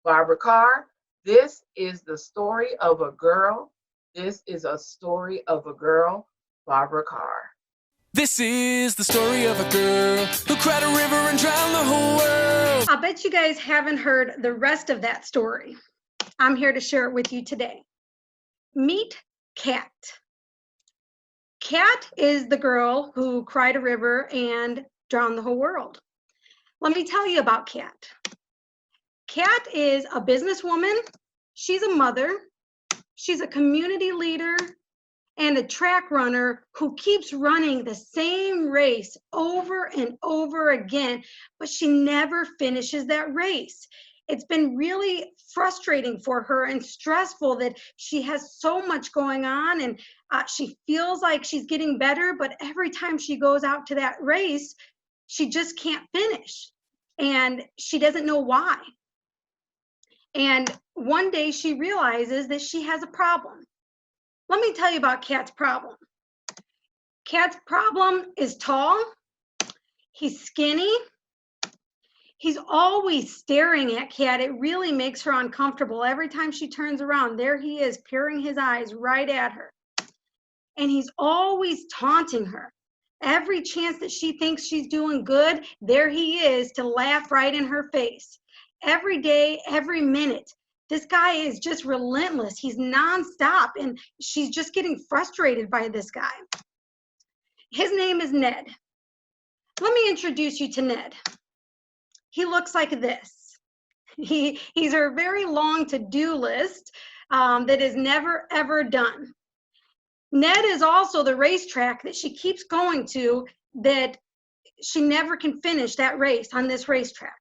Barbara Carr, this is the story of a girl. This is a story of a girl, Barbara Carr. This is the story of a girl who cried a river and drowned the whole world. I'll bet you guys haven't heard the rest of that story. I'm here to share it with you today. Meet Kat. Kat is the girl who cried a river and drowned the whole world. Let me tell you about Kat. Kat is a businesswoman. She's a mother. She's a community leader and a track runner who keeps running the same race over and over again, but she never finishes that race. It's been really frustrating for her and stressful that she has so much going on, and she feels like she's getting better, but every time she goes out to that race, she just can't finish, and she doesn't know why. And one day she realizes that she has a problem. Let me tell you about Kat's problem. Kat's problem is tall. He's skinny. He's always staring at Kat. It really makes her uncomfortable. Every time she turns around, there he is, peering his eyes right at her. And he's always taunting her. Every chance that she thinks she's doing good, there he is to laugh right in her face. Every day, every minute. This guy is just relentless. He's nonstop, and she's just getting frustrated by this guy. His name is Ned. Let me introduce you to Ned. He looks like this. He's a very long to-do list that is never, ever done. Ned is also the racetrack that she keeps going to that she never can finish that race on this racetrack.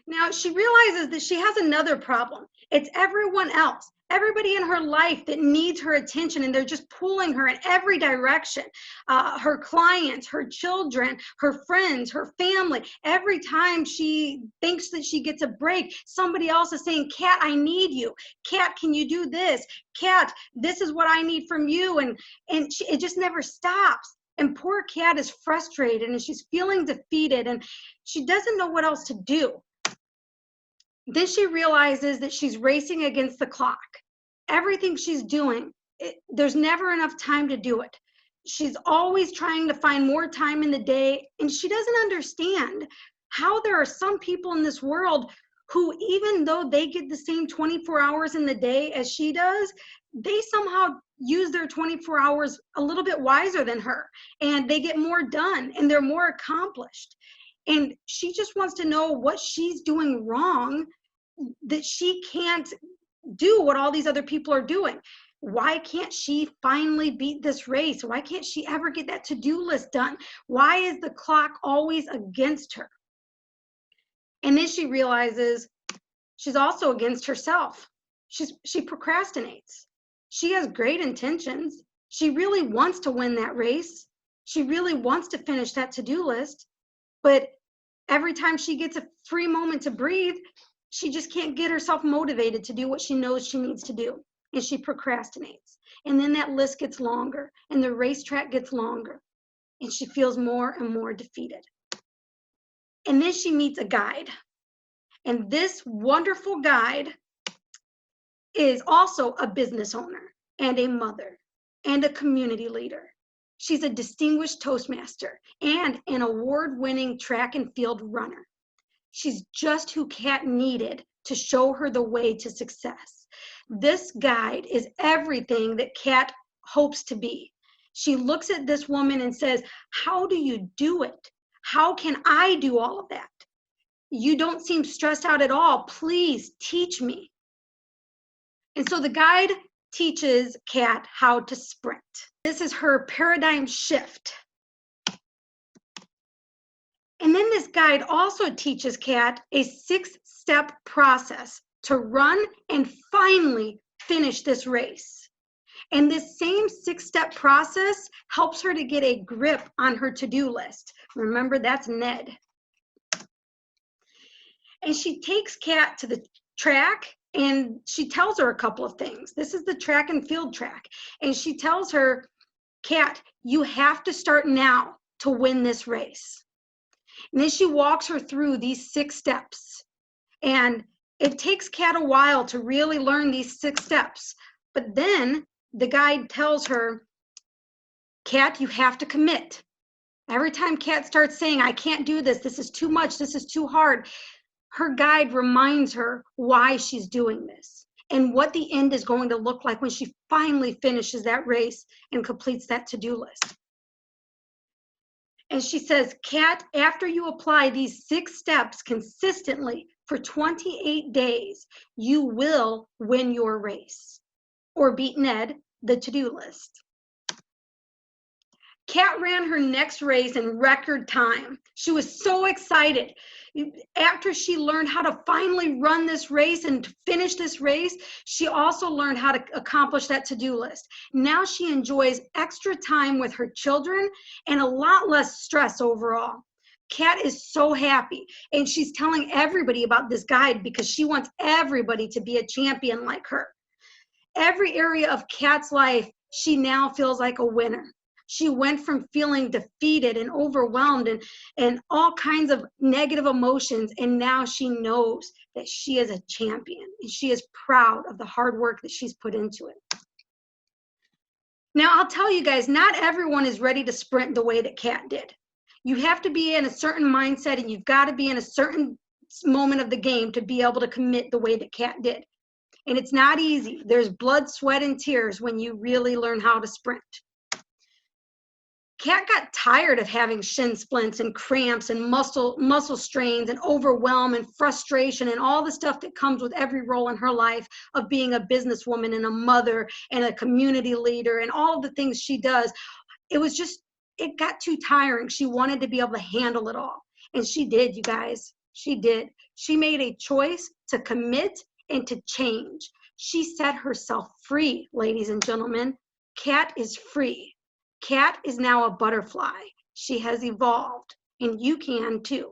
Now, she realizes that she has another problem. It's everyone else, everybody in her life that needs her attention, and they're just pulling her in every direction. Her clients, her children, her friends, her family. Every time she thinks that she gets a break, somebody else is saying, Kat, I need you. Kat, can you do this? Kat, this is what I need from you. And it just never stops. And poor Kat is frustrated, and she's feeling defeated, and she doesn't know what else to do. Then she realizes that she's racing against the clock. Everything she's doing, there's never enough time to do it. She's always trying to find more time in the day, and she doesn't understand how there are some people in this world who, even though they get the same 24 hours in the day as she does, they somehow use their 24 hours a little bit wiser than her, and they get more done, and they're more accomplished. And she just wants to know what she's doing wrong that she can't do what all these other people are doing. Why can't she finally beat this race? Why can't she ever get that to-do list done? Why is the clock always against her? And then she realizes she's also against herself. She procrastinates. She has great intentions. She really wants to win that race. She really wants to finish that to-do list. But every time she gets a free moment to breathe, she just can't get herself motivated to do what she knows she needs to do. And she procrastinates. And then that list gets longer, and the racetrack gets longer. And she feels more and more defeated. And then she meets a guide. And this wonderful guide is also a business owner and a mother and a community leader. She's a distinguished Toastmaster and an award-winning track and field runner. She's just who Kat needed to show her the way to success. This guide is everything that Kat hopes to be. She looks at this woman and says, how do you do it? How can I do all of that? You don't seem stressed out at all. Please teach me. And so the guide teaches Kat how to sprint. This is her paradigm shift. And then this guide also teaches Kat a 6-step process to run and finally finish this race. And this same 6-step process helps her to get a grip on her to-do list. Remember, that's Ned. And she takes Kat to the track, and she tells her a couple of things. This is the track and field track. And she tells her, Kat, you have to start now to win this race. And then she walks her through these 6 steps. And it takes Kat a while to really learn these 6 steps. But then the guide tells her, Kat, you have to commit. Every time Kat starts saying, I can't do this, this is too much, this is too hard, her guide reminds her why she's doing this and what the end is going to look like when she finally finishes that race and completes that to-do list. And she says, Kat, after you apply these 6 steps consistently for 28 days, you will win your race or beat Ned, the to-do list. Kat ran her next race in record time. She was so excited. After she learned how to finally run this race and to finish this race, she also learned how to accomplish that to-do list. Now she enjoys extra time with her children and a lot less stress overall. Kat is so happy, and she's telling everybody about this guide because she wants everybody to be a champion like her. Every area of Kat's life, she now feels like a winner. She went from feeling defeated and overwhelmed and all kinds of negative emotions, and now she knows that she is a champion, and she is proud of the hard work that she's put into it. Now, I'll tell you guys, not everyone is ready to sprint the way that Kat did. You have to be in a certain mindset, and you've got to be in a certain moment of the game to be able to commit the way that Kat did. And it's not easy. There's blood, sweat, and tears when you really learn how to sprint. Kat got tired of having shin splints and cramps and muscle strains and overwhelm and frustration and all the stuff that comes with every role in her life of being a businesswoman and a mother and a community leader and all of the things she does. It got too tiring. She wanted to be able to handle it all. And she did, you guys. She did. She made a choice to commit and to change. She set herself free, ladies and gentlemen. Kat is free. Kat is now a butterfly. She has evolved, and you can too.